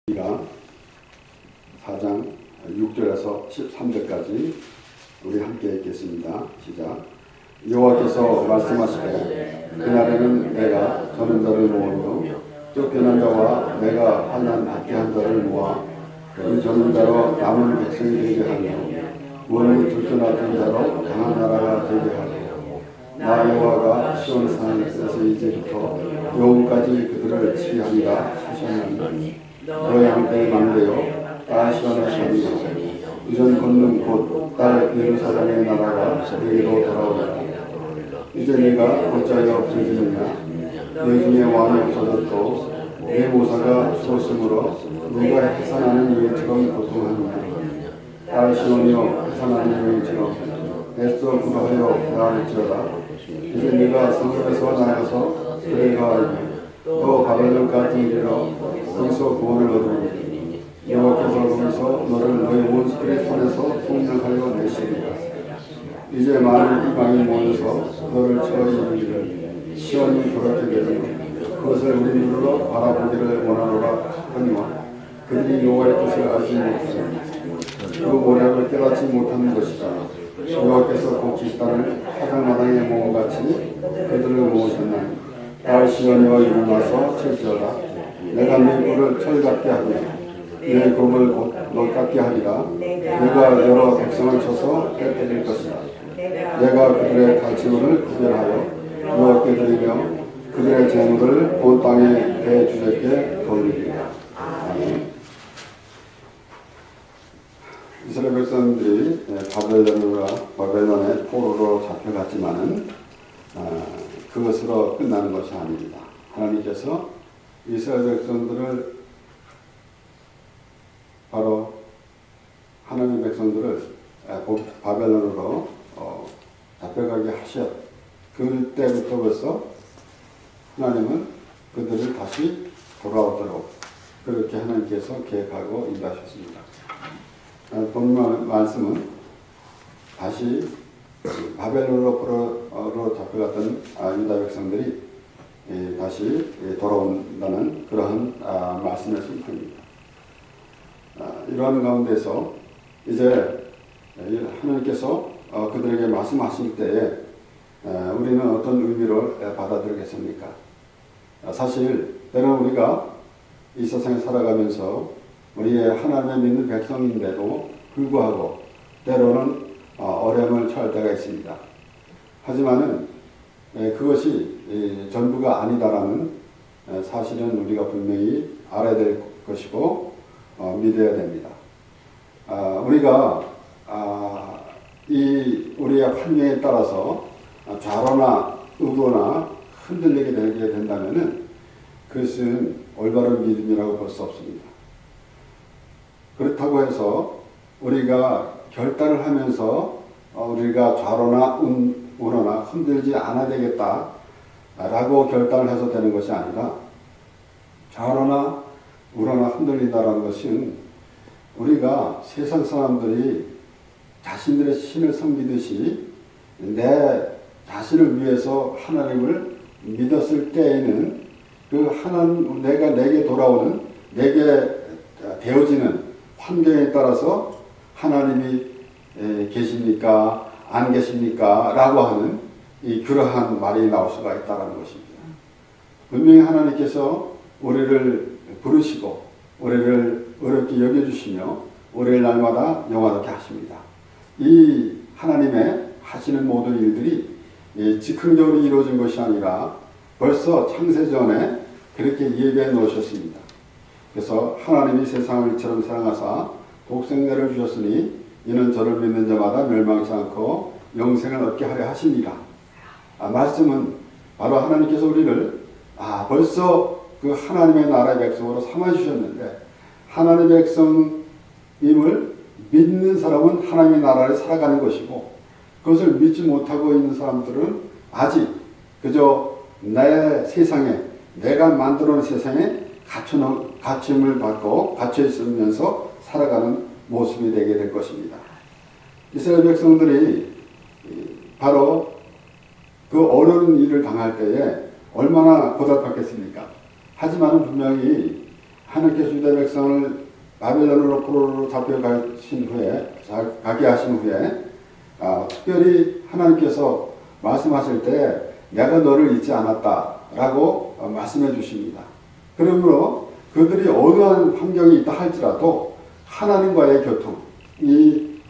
우리가 4장 6절에서 13절까지 우리 함께 읽겠습니다. 시작. 여호와께서 말씀하시되 그날에는 내가 저는 자를 모으며 쫓겨난 자와 내가 환난 받게 한 자를 모아 그 저는 자로 남은 백성이 되게 하며 원을 쫓겨났던 자로 강한 나라가 되게 하고 나 여호와가 시온 산에서 이제부터 영원까지 그들을 치리하리라 하셨나니 너의 한때 망대여 딸 시온의 산이여 이전 걷는 곳 딸 예루살렘의 나라가 너희로 돌아오리라. 이제 내가 어찌하여 없어지느냐 내 중에 왕이 없어졌고 내 모사가 죽었으므로 내가 해산하는 여인처럼 고통하느냐 딸 시온이여 해산하는 여인처럼 애써 구하여 나아올지어다. 이제 내가 성읍에서 나가서 그에 가하며 또 바벨론까지 이르러 거기서 구원을 얻으리니 여호와께서 거기서 너를 너희 원수들의 손에서 속량하여 내시리라. 이제 많은 이방이 모여서 너를 쳐서 이르기를 시온이 그렇게 되며 그것을 우리 눈으로 바라보기를 원하노라 하니와 그들이 여호와의 뜻을 알지 못하니 그 모략을 깨닫지 못하는 것이다. 여호와께서 곧 기단을 화장마당에 모아같이 그들을 모으셨나니 딸 시온이여 일어나서 칠지어다. 내가 네 뿔을 철 같게 하며 내 곡을 곧 너 같게 하리라. 내가 여러 백성을 쳐서 떼뜨릴 것이다. 내가 그들의 가치물을 구별하여 여호와께 드리며 그들의 재물을 온 땅의 대주제께 돌리리라. 아멘. 이스라엘 백성들이 바벨론의 포로로 잡혀갔지만은 그것으로 끝나는 것이 아닙니다. 하나님께서 이스라엘 백성들을 바로 하나님 백성들을 바벨론으로 잡혀가게 하셨. 그때부터 벌써 하나님은 그들을 다시 돌아오도록 그렇게 하나님께서 계획하고 인도하셨습니다. 본문 말씀은 다시 바벨론으로 잡혀갔던 유다 백성들이 다시 돌아온다는 그러한 말씀의 심판입니다. 이러한 가운데서 이제 하나님께서 그들에게 말씀하실 때에 우리는 어떤 의미를 받아들이겠습니까? 사실 때로는 우리가 이 세상에 살아가면서 우리의 하나님을 믿는 백성인데도 불구하고 때로는 어려움을 처할 때가 있습니다. 하지만은 그것이 전부가 아니다라는 사실은 우리가 분명히 알아야 될 것이고 믿어야 됩니다. 우리가 우리의 환경에 따라서 좌로나 우로나 흔들리게 되게 된다면은 그것은 올바른 믿음이라고 볼 수 없습니다. 그렇다고 해서 우리가 결단을 하면서 우리가 좌로나 우로나 흔들지 않아야 되겠다라고 결단을 해서 되는 것이 아니라 좌로나 우로나 흔들린다라는 것은 우리가 세상 사람들이 자신들의 신을 섬기듯이 내 자신을 위해서 하나님을 믿었을 때에는 그 하나님 내가 내게 돌아오는 내게 되어지는 환경에 따라서 하나님이 계십니까 안 계십니까 라고 하는 그러한 말이 나올 수가 있다는 것입니다. 분명히 하나님께서 우리를 부르시고 우리를 어렵게 여겨주시며 우리를 날마다 영화롭게 하십니다. 이 하나님의 하시는 모든 일들이 즉흥적으로 이루어진 것이 아니라 벌써 창세전에 그렇게 예비해 놓으셨습니다. 그래서 하나님이 세상을 이처럼 사랑하사 독생자를 주셨으니 이는 저를 믿는 자마다 멸망치 않고 영생을 얻게 하려 하시니라. 말씀은 바로 하나님께서 우리를 벌써 그 하나님의 나라의 백성으로 삼아주셨는데 하나님의 백성임을 믿는 사람은 하나님의 나라를 살아가는 것이고 그것을 믿지 못하고 있는 사람들은 아직 그저 내 세상에 내가 만들어놓은 세상에 갇힘을 받고 갇혀 있으면서 살아가는 모습이 되게 될 것입니다. 이스라엘 백성들이 바로 그 어려운 일을 당할 때에 얼마나 고달팠겠습니까? 하지만 분명히 하나님께서 유다 백성을 바벨론으로 포로로 잡혀가신 후에 가게 하신 후에 특별히 하나님께서 말씀하실 때 내가 너를 잊지 않았다라고 말씀해 주십니다. 그러므로 그들이 어떠한 환경이 있다 할지라도 하나님과의 교통이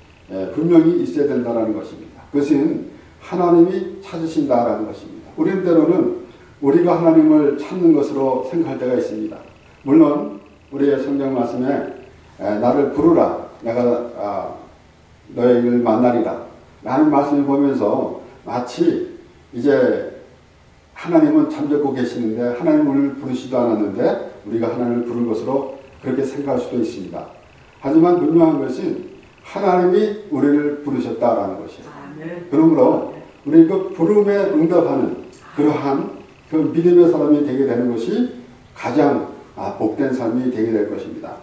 분명히 있어야 된다는 것입니다. 그것은 하나님이 찾으신다라는 것입니다. 우리는 때로는 우리가 하나님을 찾는 것으로 생각할 때가 있습니다. 물론 우리의 성경 말씀에 나를 부르라 내가 너희를 만나리라 라는 말씀을 보면서 마치 이제 하나님은 잠자고 계시는데 하나님을 부르시도 않았는데 우리가 하나님을 부른 것으로 그렇게 생각할 수도 있습니다. 하지만 분명한 것은 하나님이 우리를 부르셨다라는 것이에요. 그러므로 우리 그 부름에 응답하는 그러한 그 믿음의 사람이 되게 되는 것이 가장 복된 삶이 되게 될 것입니다.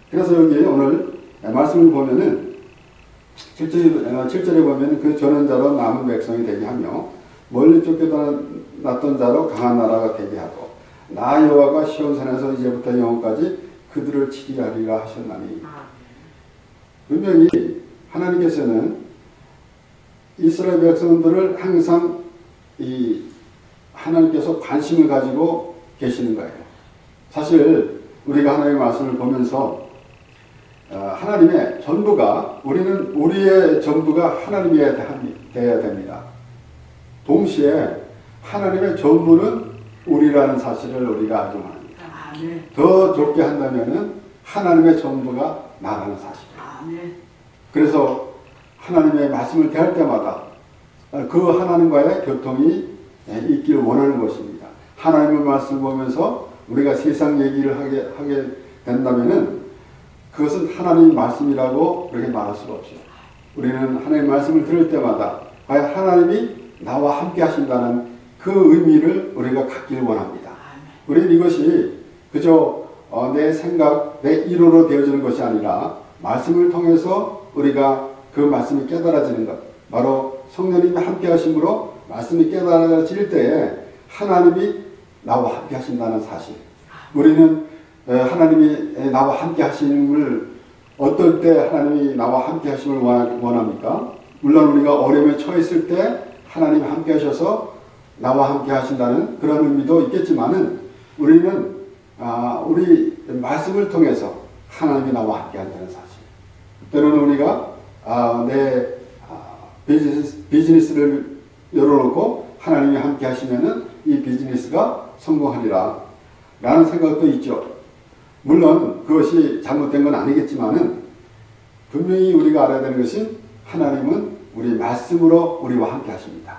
그래서 여기 오늘 말씀을 보면은 7절에 보면 그 전원자로 남은 백성이 되게 하며 멀리 쫓겨났던 자로 강한 나라가 되게 하고 나 여호와가 시온산에서 이제부터 영원까지 그들을 치게 하리라 하셨나니. 분명히 하나님께서는 이스라엘 백성들을 항상 이 하나님께서 관심을 가지고 계시는 거예요. 사실 우리가 하나님의 말씀을 보면서 하나님의 전부가 우리의 전부가 하나님이어야 됩니다. 동시에 하나님의 전부는 우리라는 사실을 우리가 알아야 합니다. 더 좁게 한다면은 하나님의 전부가 나라는 사실이에요. 그래서 하나님의 말씀을 대할 때마다 그 하나님과의 교통이 있기를 원하는 것입니다. 하나님의 말씀을 보면서 우리가 세상 얘기를 하게 된다면은 그것은 하나님의 말씀이라고 그렇게 말할 수가 없죠. 우리는 하나님의 말씀을 들을 때마다 과연 하나님이 나와 함께 하신다는 그 의미를 우리가 갖기를 원합니다. 우리는 이것이 그저 내 생각, 내 이론으로 되어지는 것이 아니라 말씀을 통해서 우리가 그 말씀이 깨달아지는 것, 바로 성령님이 함께 하심으로 말씀이 깨달아질 때에 하나님이 나와 함께 하신다는 사실. 우리는 하나님이 나와 함께 하심을 어떨 때 하나님이 나와 함께 하심을 원합니까? 물론 우리가 어려움에 처했을 때 하나님이 함께 하셔서 나와 함께 하신다는 그런 의미도 있겠지만은 우리는 우리 말씀을 통해서 하나님이 나와 함께 한다는 사실. 때로는 우리가 내 비즈니스를 열어놓고 하나님이 함께 하시면은 이 비즈니스가 성공하리라 라는 생각도 있죠. 물론 그것이 잘못된 건 아니겠지만은 분명히 우리가 알아야 되는 것은 하나님은 우리 말씀으로 우리와 함께 하십니다.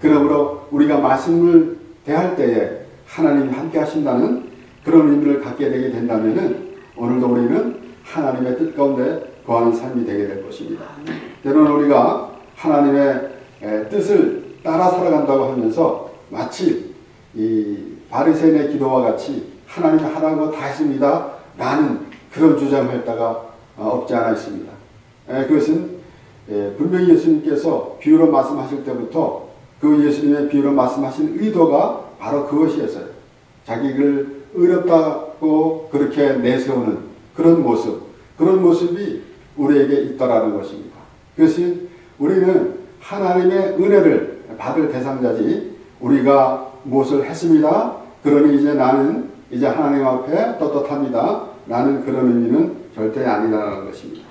그러므로 우리가 말씀을 대할 때에 하나님이 함께 하신다는 그런 의미를 갖게 되게 된다면은 오늘도 우리는 하나님의 뜻 가운데 거하는 삶이 되게 될 것입니다. 때로는 우리가 하나님의 뜻을 따라 살아간다고 하면서 마치 이 바리새인의 기도와 같이 하나님이 하라는 거 다 했습니다 라는 그런 주장을 했다가 없지 않아 있습니다. 그것은 분명히 예수님께서 비유로 말씀하실 때부터 그 예수님의 비유로 말씀하신 의도가 바로 그것이었어요. 자기를 어렵다고 그렇게 내세우는 그런 모습이 우리에게 있다라는 것입니다. 그것은 우리는 하나님의 은혜를 받을 대상자지 우리가 무엇을 했습니다. 그러니 이제 나는 이제 하나님 앞에 떳떳합니다. 라는 그런 의미는 절대 아니라는 것입니다.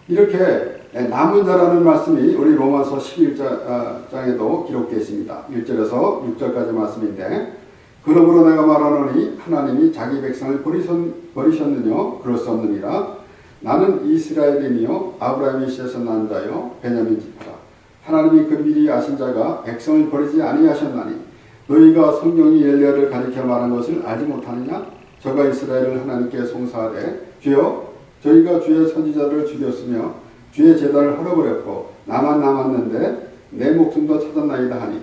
이렇게 남은 자라는 말씀이 우리 로마서 11장에도 기록되어 있습니다. 1절에서 6절까지 말씀인데 그러므로 내가 말하노니 하나님이 자기 백성을 버리셨느냐 그럴 수 없느니라. 나는 이스라엘이며 아브라함의 씨에서 난 자요 베냐민 지파라. 하나님이 그 미리 아신 자가 백성을 버리지 아니하셨나니 너희가 성경이 엘리야를 가리켜 말한 것을 알지 못하느냐? 저가 이스라엘을 하나님께 송사하되 주여 저희가 주의 선지자들을 죽였으며 주의 제단을 헐어버렸고 나만 남았는데 내 목숨도 찾았나이다 하니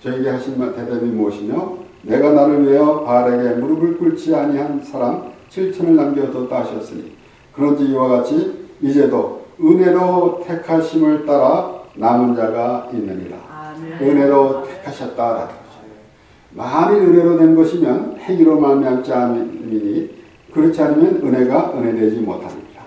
저에게 하신 대답이 무엇이며 내가 나를 위하여 바알에게 무릎을 꿇지 아니한 사람 7천을 남겨뒀다 하셨으니 그런지 이와 같이 이제도 은혜로 택하심을 따라 남은 자가 있느니라. 은혜로 택하셨다라는 것입니다. 만일 은혜로 된 것이면 행위로 말미암지 않으니 그렇지 않으면 은혜가 은혜되지 못합니다.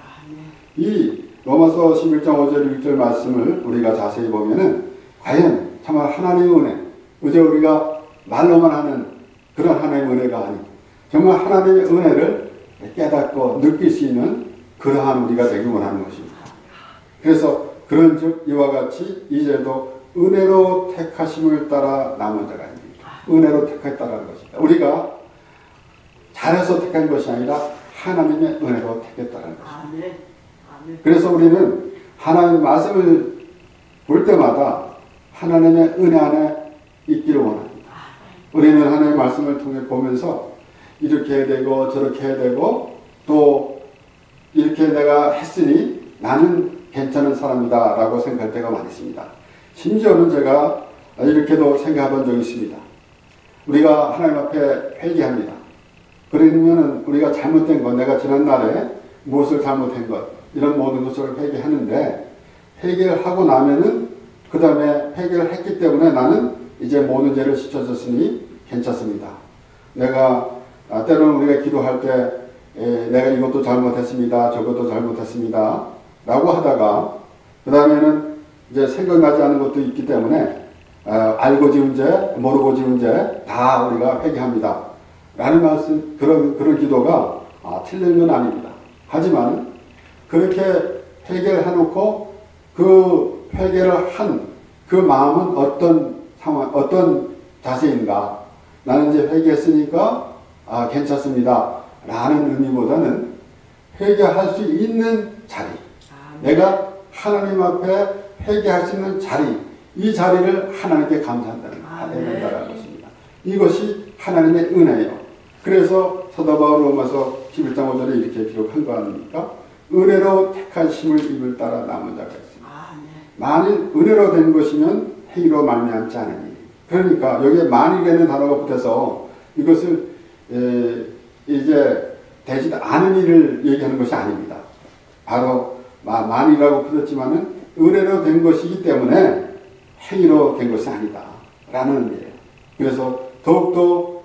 이 로마서 11장 5절 6절 말씀을 우리가 자세히 보면은 과연 정말 하나님의 은혜, 그저 우리가 말로만 하는 그런 하나님의 은혜가 아니고 정말 하나님의 은혜를 깨닫고 느낄 수 있는 그러한 우리가 되기 원하는 것입니다. 그래서 그런즉 이와 같이 이제도 은혜로 택하심을 따라 남은 자가 아닙니다. 은혜로 택했다는 것입니다. 우리가 잘해서 택한 것이 아니라 하나님의 은혜로 택했다는 것입니다. 그래서 우리는 하나님의 말씀을 볼 때마다 하나님의 은혜 안에 있기를 원합니다. 우리는 하나님의 말씀을 통해 보면서 이렇게 해야 되고 저렇게 해야 되고 또 이렇게 내가 했으니 나는 괜찮은 사람이다 라고 생각할 때가 많이 있습니다. 심지어는 제가 이렇게도 생각해 본 적이 있습니다. 우리가 하나님 앞에 회개합니다. 그러면 우리가 잘못된 것, 내가 지난날에 무엇을 잘못한 것, 이런 모든 것을 회개하는데 회개를 하고 나면은 그 다음에 회개를 했기 때문에 나는 이제 모든 죄를 씻어졌으니 괜찮습니다. 내가 때로는 우리가 기도할 때 내가 이것도 잘못했습니다. 저것도 잘못했습니다. 라고 하다가 그 다음에는 이제 생각나지 않은 것도 있기 때문에 알고 지은 죄, 모르고 지은 죄 다 우리가 회개합니다. 라는 말씀, 그런 기도가 틀린 건 아닙니다. 하지만 그렇게 회개를 해놓고 그 회개를 한 그 마음은 어떤 상황, 어떤 자세인가? 나는 이제 회개했으니까 괜찮습니다. 라는 의미보다는 회개할 수 있는 자리, 내가 하나님 앞에 회개할 수 있는 자리, 이 자리를 하나님께 감사한다는 것입니다. 이것이 하나님의 은혜예요. 그래서 사도 바울 로마서 11장 5절에 이렇게 기록한 거 아닙니까? 은혜로 택한 힘을 입을 따라 남은 자가 있습니다. 만일 은혜로 된 것이면 행위로 말미암지 않으니. 그러니까 여기에 만일이라는 단어가 붙어서 이것을 이제 되지 않은 일을 얘기하는 것이 아닙니다. 바로 만이라고 붙었지만은 은혜로 된 것이기 때문에 행위로 된 것이 아니다 라는 의미예요. 그래서 더욱더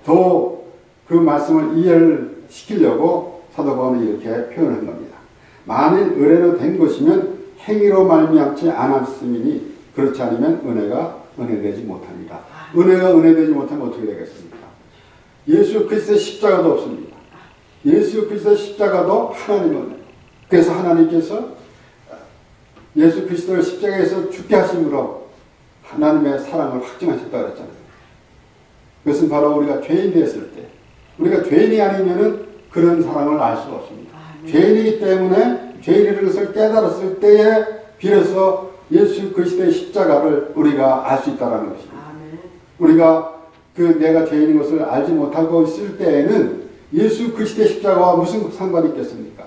더 그 말씀을 이해를 시키려고 사도 바울은 이렇게 표현한 겁니다. 만일 은혜로 된 것이면 행위로 말미암지 않았음이니 그렇지 않으면 은혜가 은혜되지 못합니다. 은혜가 은혜되지 못하면 어떻게 되겠습니까? 예수 그리스도의 십자가도 없습니다. 예수 그리스도의 십자가도 하나님의 은혜. 그래서 하나님께서 예수 그리스도를 십자가에서 죽게 하심으로 하나님의 사랑을 확증하셨다고 그랬잖아요. 그것은 바로 우리가 죄인 되었을 때, 우리가 죄인이 아니면은 그런 사랑을 알 수가 없습니다. 죄인이기 때문에 죄인이라는 것을 깨달았을 때에 비로소 예수 그리스도의 십자가를 우리가 알 수 있다는 것입니다. 우리가 내가 죄인인 것을 알지 못하고 있을 때에는 예수 그리스도의 십자가와 무슨 상관이 있겠습니까?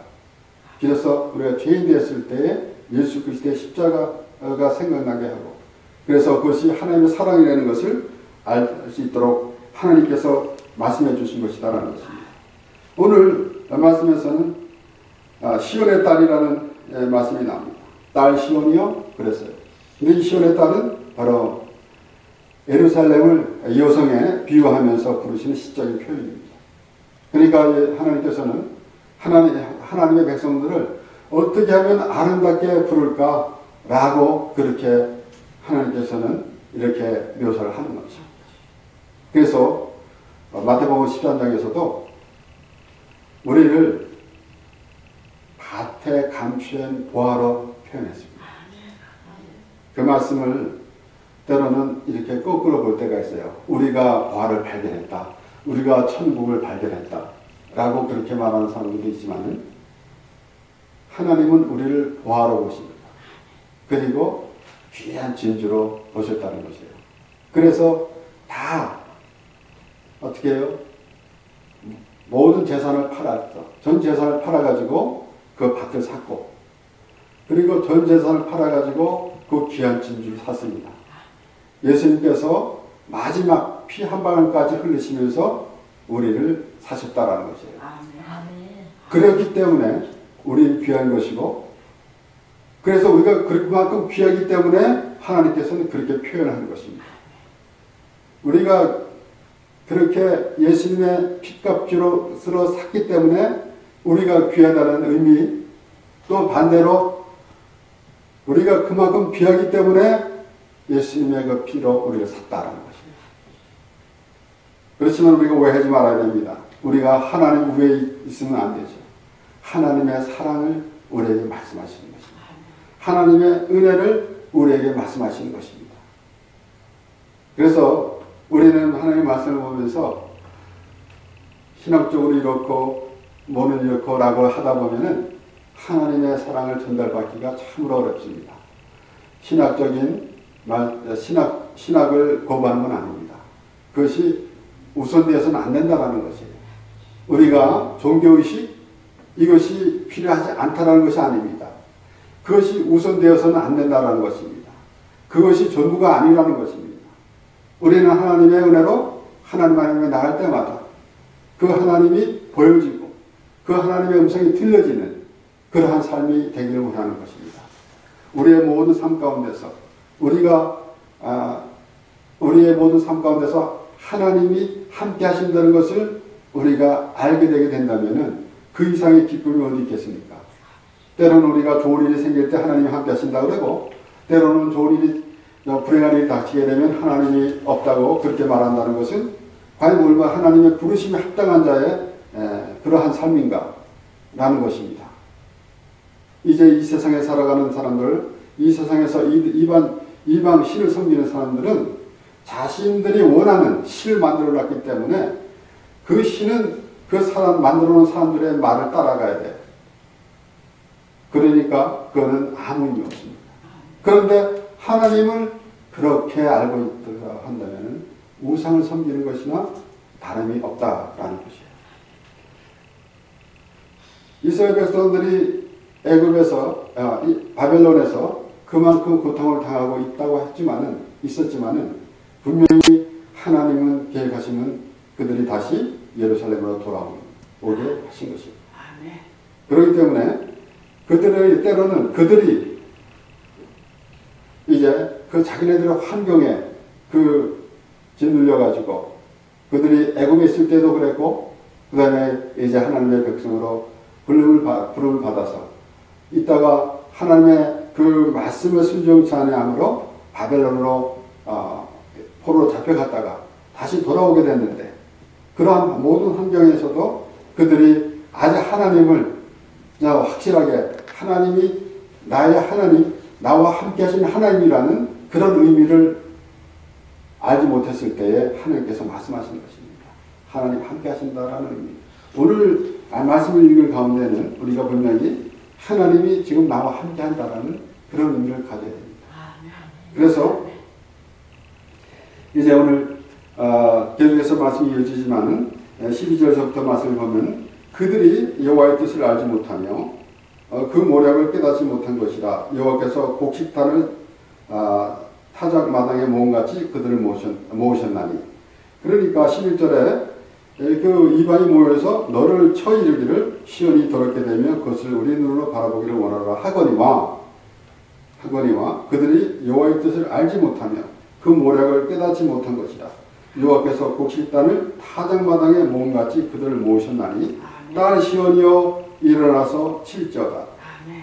비로소 우리가 죄인 되었을 때에 예수 그리스도의 십자가가 생각나게 하고, 그래서 그것이 하나님의 사랑이라는 것을 알 수 있도록 하나님께서 말씀해 주신 것이다라는 것입니다. 오늘 말씀에서는 시온의 딸이라는 말씀이 나옵니다. 딸 시온이요? 그랬어요. 근데 이 시온의 딸은 바로 예루살렘을 여성에 비유하면서 부르시는 시적인 표현입니다. 그러니까 하나님께서는 하나님의 백성들을 어떻게 하면 아름답게 부를까라고 그렇게 하나님께서는 이렇게 묘사를 하는 거죠. 그래서 마태복음 13장에서도 우리를 밭에 감추인 보화로 표현했습니다. 그 말씀을 때로는 이렇게 거꾸로 볼 때가 있어요. 우리가 보화를 발견했다. 우리가 천국을 발견했다. 라고 그렇게 말하는 사람들도 있지만은 하나님은 우리를 보화로 보십니다. 그리고 귀한 진주로 보셨다는 것이에요. 그래서 다 어떻게 해요? 모든 재산을 팔았죠. 전 재산을 팔아가지고 그 밭을 샀고, 그리고 전 재산을 팔아가지고 그 귀한 진주를 샀습니다. 예수님께서 마지막 피 한 방울까지 흘리시면서 우리를 사셨다라는 것이에요. 그렇기 때문에 우리는 귀한 것이고, 그래서 우리가 그만큼 귀하기 때문에 하나님께서는 그렇게 표현하는 것입니다. 우리가 그렇게 예수님의 핏값으로 샀기 때문에 우리가 귀하다는 의미, 또 반대로 우리가 그만큼 귀하기 때문에 예수님의 그 피로 우리가 샀다라는 것입니다. 그렇지만 우리가 오해하지 말아야 됩니다. 우리가 하나님 위에 있으면 안 되죠. 하나님의 사랑을 우리에게 말씀하시는 것입니다. 하나님의 은혜를 우리에게 말씀하시는 것입니다. 그래서 우리는 하나님의 말씀을 보면서 신학적으로 이렇고 뭐는 이렇고 라고 하다 보면은 하나님의 사랑을 전달받기가 참으로 어렵습니다. 신학적인 신학을 거부하는 건 아닙니다. 그것이 우선되어서는 안 된다는 것이에요. 우리가 종교의식 이것이 필요하지 않다는 것이 아닙니다. 그것이 우선되어서는 안 된다는 것입니다. 그것이 전부가 아니라는 것입니다. 우리는 하나님의 은혜로 하나님에 나갈 때마다 그 하나님이 보여지고 그 하나님의 음성이 들려지는 그러한 삶이 되기를 원하는 것입니다. 우리의 모든 삶 가운데서 우리의 모든 삶 가운데서 하나님이 함께 하신다는 것을 우리가 알게 되게 된다면 그 이상의 기쁨이 어디 있겠습니까? 때로는 우리가 좋은 일이 생길 때 하나님이 함께 하신다고 그러고 때로는 좋은 일이 불행한 일이 닥치게 되면 하나님이 없다고 그렇게 말한다는 것은 과연 얼마나 하나님의 부르심에 합당한 자의 그러한 삶인가 라는 것입니다. 이제 이 세상에 살아가는 사람들, 이 세상에서 이방 신을 섬기는 사람들은 자신들이 원하는 신을 만들어 놨기 때문에 그 신은 그 사람 만들어 놓은 사람들의 말을 따라가야 돼요. 그러니까 그거는 아무 의미 없습니다. 그런데 하나님을 그렇게 알고 있다 한다면 우상을 섬기는 것이나 다름이 없다라는 것이에요. 이스라엘 백성들이 애굽에서 바벨론에서 그만큼 고통을 당하고 있었지만은 분명히 하나님은 계획하시면 그들이 다시 예루살렘으로 돌아오게 하신 것입니다. 그렇기 때문에 그들이 이제 그 자기네들의 환경에 짓눌려가지고 그들이 애굽에 있을 때도 그랬고 그 다음에 이제 하나님의 백성으로 부름을 받아서 이따가 하나님의 그 말씀을 순종치 아니함으로 바벨론으로 포로로 잡혀갔다가 다시 돌아오게 됐는데 그러한 모든 환경에서도 그들이 아직 하나님을 확실하게 하나님이 나의 하나님, 나와 함께 하시는 하나님이라는 그런 의미를 알지 못했을 때에 하나님께서 말씀하시는 것입니다. 하나님 함께 하신다라는 의미. 오늘 말씀을 읽은 가운데는 우리가 분명히 하나님이 지금 나와 함께 한다라는 그런 의미를 가져야 됩니다. 그래서 이제 오늘 계속해서 말씀이 이어지지만은 12절서부터 말씀을 보면 그들이 여호와의 뜻을 알지 못하며 그 모략을 깨닫지 못한 것이라 여호와께서 곡식단을 타작 마당에 모음같이 그들을 모으셨나니. 그러니까 11절에 그 이방이 모여서 너를 쳐 이르기를 시온이 더럽게 되면 그것을 우리 눈으로 바라보기를 원하라 하거니와 그들이 여호와의 뜻을 알지 못하며 그 모략을 깨닫지 못한 것이라 여호와께서 곡식단을 타작마당에 모음같이 그들을 모으셨나니 딸 시온이여 일어나서 칠지어다.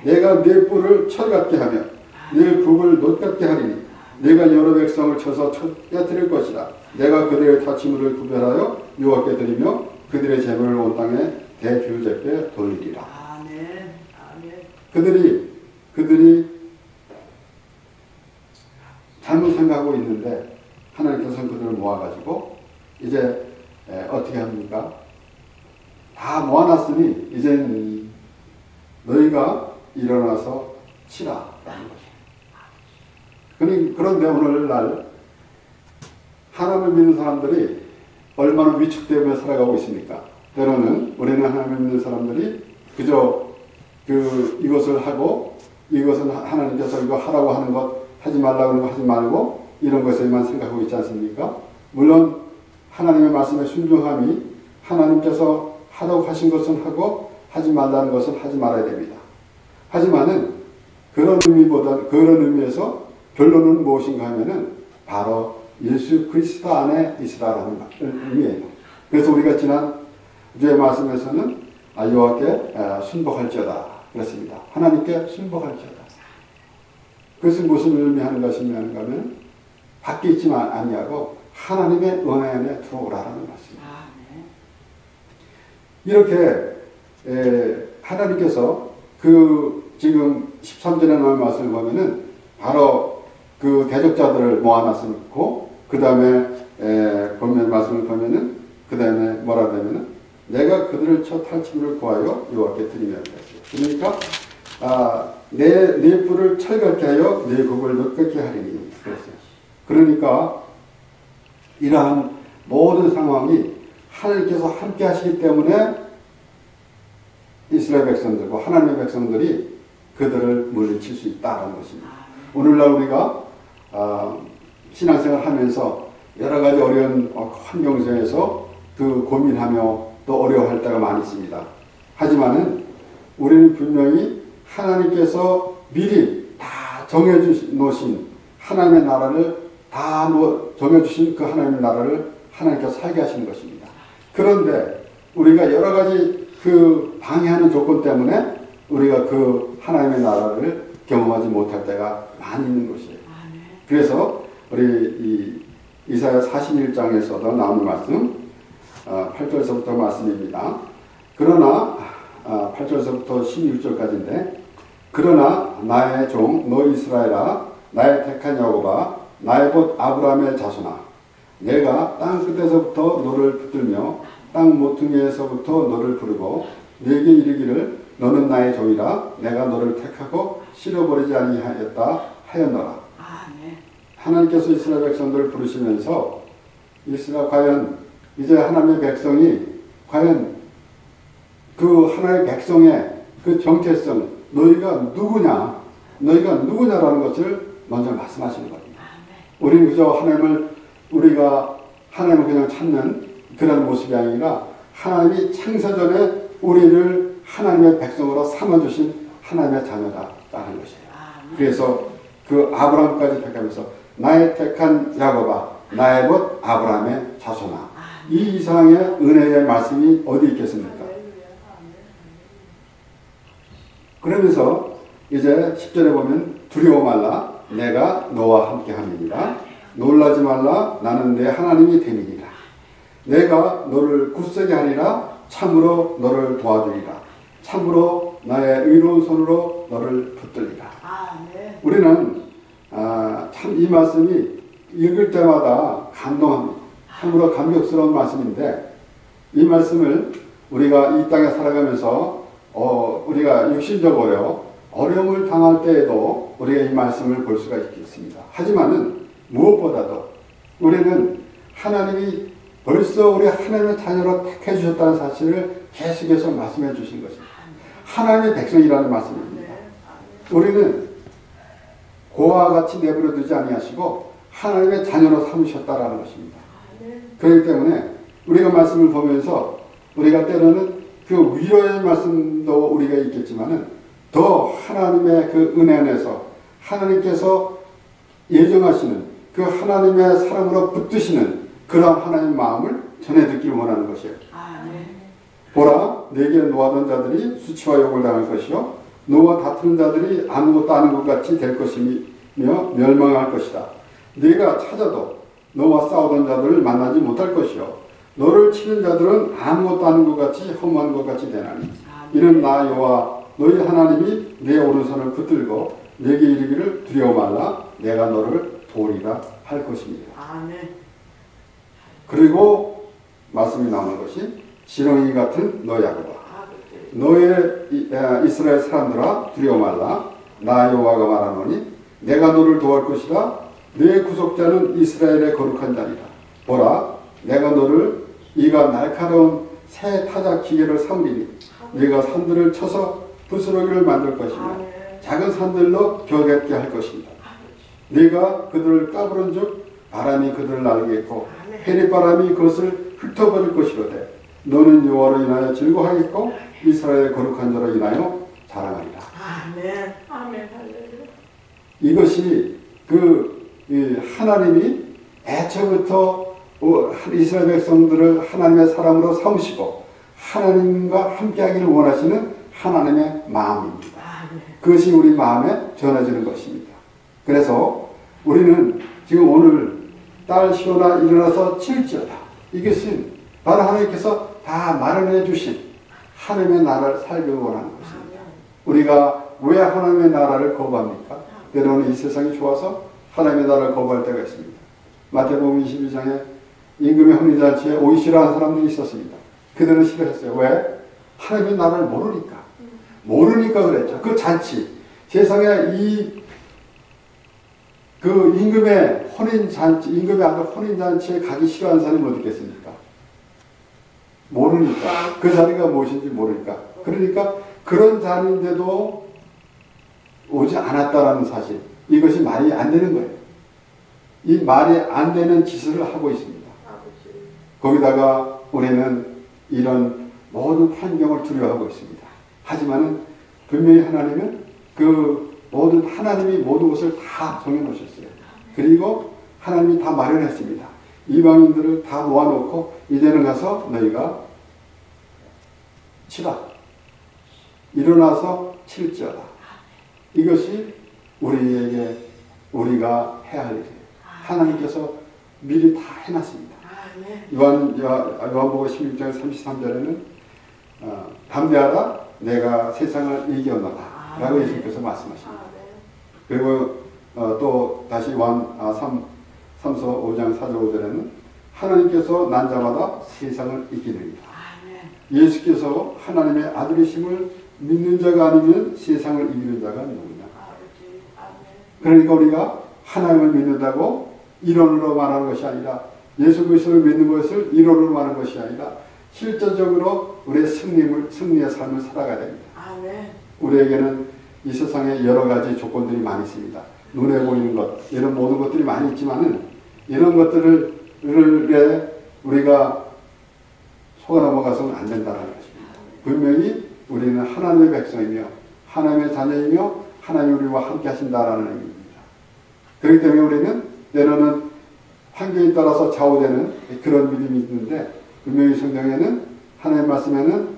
내가 네 뿔을 철 같게 하며 네 굽을 놋 같게 하리니 내가 여러 백성을 쳐서 깨뜨릴 것이다. 내가 그들의 다치물을 구별하여 여호와께 드리며 그들의 재물을 온 땅에 대주제께 돌리리라. 그들이 잘못 생각하고 있는데 하나님께서는 그들을 모아가지고 이제 어떻게 합니까? 다 모아놨으니 이제는 너희가 일어나서 치라라는 것이에요. 그런데 오늘날 하나님을 믿는 사람들이 얼마나 위축되며 살아가고 있습니까? 때로는 우리는 하나님을 믿는 사람들이 그저 이것을 하고 이것은 하나님께서 이거 하라고 하는 것 하지 말라고 하는 거 하지 말고 이런 것에만 생각하고 있지 않습니까? 물론 하나님의 말씀에 순종함이 하나님께서 하라고 하신 것은 하고 하지 말라는 것은 하지 말아야 됩니다. 하지만은 그런 의미에서 결론은 무엇인가 하면은 바로 예수 그리스도 안에 있으라라는 의미예요. 그래서 우리가 지난 주의 말씀에서는 여호와께 순복할지어다 그랬습니다. 하나님께 순복할지어다. 그것은 무슨 의미하는 것이냐면 하면 밖에 있지만 아니하고 하나님의 은혜 안에 들어오라는 말씀입니다. 이렇게 하나님께서 그 지금 13절에 나온 말씀을 보면은 바로 그 대적자들을 모아놨고 그 다음에 보면 말씀을 보면은 그 다음에 뭐라 그러면은 내가 그들을 쳐 탈취물을 구하여 여호와께 드리며 그랬어요. 그러니까 내 뿔을 철갑게 하여 내 곡을 롯게 하리니 그랬어요. 그러니까 이러한 모든 상황이 하나님께서 함께 하시기 때문에 이스라엘 백성들과 하나님의 백성들이 그들을 물리칠 수 있다는 것입니다. 오늘날 우리가 신앙생활 하면서 여러 가지 어려운 환경 속에서 그 고민하며 또 어려워할 때가 많이 있습니다. 하지만은 우리는 분명히 하나님께서 미리 다 정해놓으신 하나님의 나라를 다 정해주신 그 하나님의 나라를 하나님께서 살게 하시는 것입니다. 그런데 우리가 여러 가지 그 방해하는 조건 때문에 우리가 그 하나님의 나라를 경험하지 못할 때가 많이 있는 것이에요. 그래서 우리 이사야 41장에서도 나오는 말씀 8절에서부터 말씀입니다. 그러나 8절에서부터 16절까지인데 그러나 나의 종 너 이스라엘아 나의 택한 야곱아 나의 곧 아브라함의 자손아 내가 땅 끝에서부터 너를 붙들며 땅 모퉁이에서부터 너를 부르고 네게 이르기를 너는 나의 종이라 내가 너를 택하고 실어버리지 아니하였다 하였노라. 하나님께서 이스라엘 백성들을 부르시면서 이스라엘 과연 이제 하나님의 백성이 과연 그 하나님의 백성의 그 정체성 너희가 누구냐라는 것을 먼저 말씀하시는 겁니다. 우리는 그저 우리가 하나님을 그냥 찾는 그런 모습이 아니라 하나님이 창세전에 우리를 하나님의 백성으로 삼아주신 하나님의 자녀다라는 것이에요. 그래서 그 아브라함까지 택하면서 나의 택한 야곱아 나의 곧 아브라함의 자손아 이 이상의 은혜의 말씀이 어디 있겠습니까? 그러면서 이제 10절에 보면 두려워 말라 내가 너와 함께 함이니라 놀라지 말라 나는 내 하나님이 됨이니라 내가 너를 굳세게 하리라 참으로 너를 도와주리라 참으로 나의 의로운 손으로 너를 붙들리라. 우리는 참 이 말씀이 읽을 때마다 감동합니다. 참으로 감격스러운 말씀인데 이 말씀을 우리가 이 땅에 살아가면서 우리가 육신적으로 어려움을 당할 때에도 우리가 이 말씀을 볼 수가 있겠습니다. 하지만은 무엇보다도 우리는 하나님이 벌써 우리 하나님의 자녀로 택해 주셨다는 사실을 계속해서 말씀해 주신 것입니다. 하나님의 백성이라는 말씀입니다. 우리는 고아와 같이 내버려 두지 아니하시고 하나님의 자녀로 삼으셨다라는 것입니다. 그렇기 때문에 우리가 말씀을 보면서 우리가 때로는 그 위로의 말씀도 우리가 있겠지만은 더 하나님의 그 은혜 안에서 하나님께서 예정하시는 그 하나님의 사랑으로 붙드시는 그런 하나님의 마음을 전해 듣기를 원하는 것이에요. 보라 내게 노하던 자들이 수치와 욕을 당할 것이요 너와 다투는 자들이 아무것도 아닌 것 같이 될 것이며 멸망할 것이다. 네가 찾아도 너와 싸우던 자들을 만나지 못할 것이요 너를 치는 자들은 아무것도 아닌 것 같이 허무한 것 같이 되나니 이는 나 여호와 너희 하나님이 내 오른손을 붙들고 내게 이르기를 두려워 말라 내가 너를 도우리라 할 것입니다. 그리고 말씀이 나오는 것이 지렁이 같은 너 야곱아 너의 이스라엘 사람들아 두려워 말라 나 여호와가 말하노니 내가 너를 도울 것이다 내 구속자는 이스라엘의 거룩한 자니라 보라 내가 너를 이가 날카로운 새 타작 기계를 삼으리니 네가 산들을 쳐서 부스러기를 만들 것이며 작은 산들로 벼get게 할 것입니다. 네가 그들을 까부른즉 바람이 그들을 날리겠고 해리바람이 그것을 흩어버릴 것이로되 너는 여호와로 인하여 즐거워하겠고 이스라엘의 거룩한 자로 인하여 자랑하리라. 아멘. 이것이 하나님이 애초부터 이스라엘 백성들을 하나님의 사람으로 삼으시고 하나님과 함께하기를 원하시는 하나님의 마음입니다. 그것이 우리 마음에 전해지는 것입니다. 그래서 우리는 지금 오늘 딸 시온아 일어나서 칠지어다. 이것은 바로 하나님께서 다 마련해 주신 하나님의 나라를 살기 원하는 것입니다. 우리가 왜 하나님의 나라를 거부합니까? 때로는 이 세상이 좋아서 하나님의 나라를 거부할 때가 있습니다. 마태복음 22장에 임금의 혼인잔치에 오기 싫어하는 사람들이 있었습니다. 그들은 싫어했어요. 왜? 하나님의 나라를 모르니까. 모르니까 그랬죠. 그 잔치, 세상에 그 임금의 혼인잔치, 임금의 아들 혼인잔치에 가기 싫어하는 사람이 어디 있겠습니까? 모르니까. 그 자리가 무엇인지 모르니까. 그러니까 그런 자리인데도 오지 않았다라는 사실. 이것이 말이 안 되는 거예요. 이 말이 안 되는 짓을 하고 있습니다. 거기다가 우리는 이런 모든 환경을 두려워하고 있습니다. 하지만은 분명히 하나님은 하나님이 모든 것을 다 정해놓으셨어요. 그리고 하나님이 다 마련했습니다. 이방인들을 다 모아놓고 이제는 가서 너희가 치라. 일어나서 칠지어다. 이것이 우리가 해야 할 일이에요. 하나님께서 미리 다 해놨습니다. 요한복음 16장 33절에는 담대하라 내가 세상을 이겨노라 라고 예수님께서 말씀하십니다. 그리고 또 다시 3서 5장 4절 5절에는 하나님께서 난 자마다 세상을 이기느니라. 예수께서 하나님의 아들이심을 믿는 자가 아니면 세상을 이기는 자가 누구냐. 그러니까 우리가 하나님을 믿는다고 이론으로 말하는 것이 아니라 예수 그리스도를 믿는 것을 이론으로 말하는 것이 아니라 실제적으로 우리의 승리의 삶을 살아가야 됩니다. 우리에게는 이 세상에 여러 가지 조건들이 많이 있습니다. 눈에 보이는 것, 이런 모든 것들이 많이 있지만은 이런 것들을 우리가 속아 넘어가서는 안 된다는 것입니다. 분명히 우리는 하나님의 백성이며 하나님의 자녀이며 하나님이 우리와 함께 하신다라는 의미입니다. 그렇기 때문에 우리는 때로는 환경에 따라서 좌우되는 그런 믿음이 있는데 분명히 성경에는 하나님 말씀에는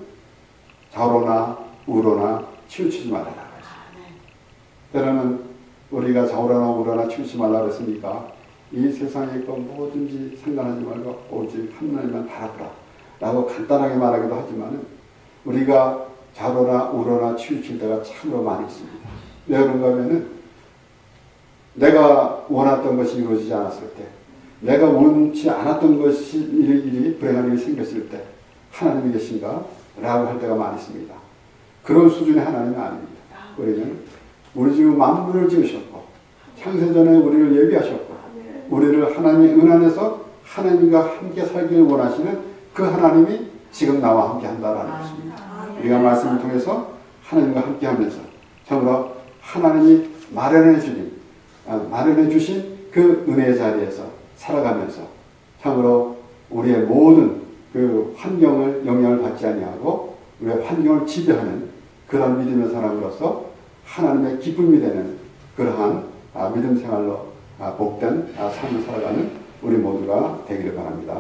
좌우로나 우로나 치우치지 말아라. 때로는 우리가 좌우로나 우로나 치우치지 말라 그랬으니까 이 세상에 있고 뭐든지 상관하지 말고 오직 하나님만 바라보라 라고 간단하게 말하기도 하지만 우리가 좌우로나 우로나 치우칠 때가 참으로 많이 있습니다. 왜 그런가 하면은 내가 원했던 것이 이루어지지 않았을 때 내가 원치 않았던 것이 일이 불행한 일이 생겼을 때 하나님이 계신가? 라고 할 때가 많이 있습니다. 그런 수준의 하나님은 아닙니다. 우리 지금 만물을 지으셨고 창세전에 우리를 예비하셨고 우리를 하나님의 은 안에서 하나님과 함께 살기를 원하시는 그 하나님이 지금 나와 함께 한다라는 것입니다. 우리가 말씀을 통해서 하나님과 함께 하면서 참으로 하나님이 마련해 주신 그 은혜의 자리에서 살아가면서 참으로 우리의 모든 그 환경을 영향을 받지 아니하고 우리의 환경을 지배하는 그런 믿음의 사람으로서 하나님의 기쁨이 되는 그러한 믿음 생활로 복된 삶을 살아가는 우리 모두가 되기를 바랍니다.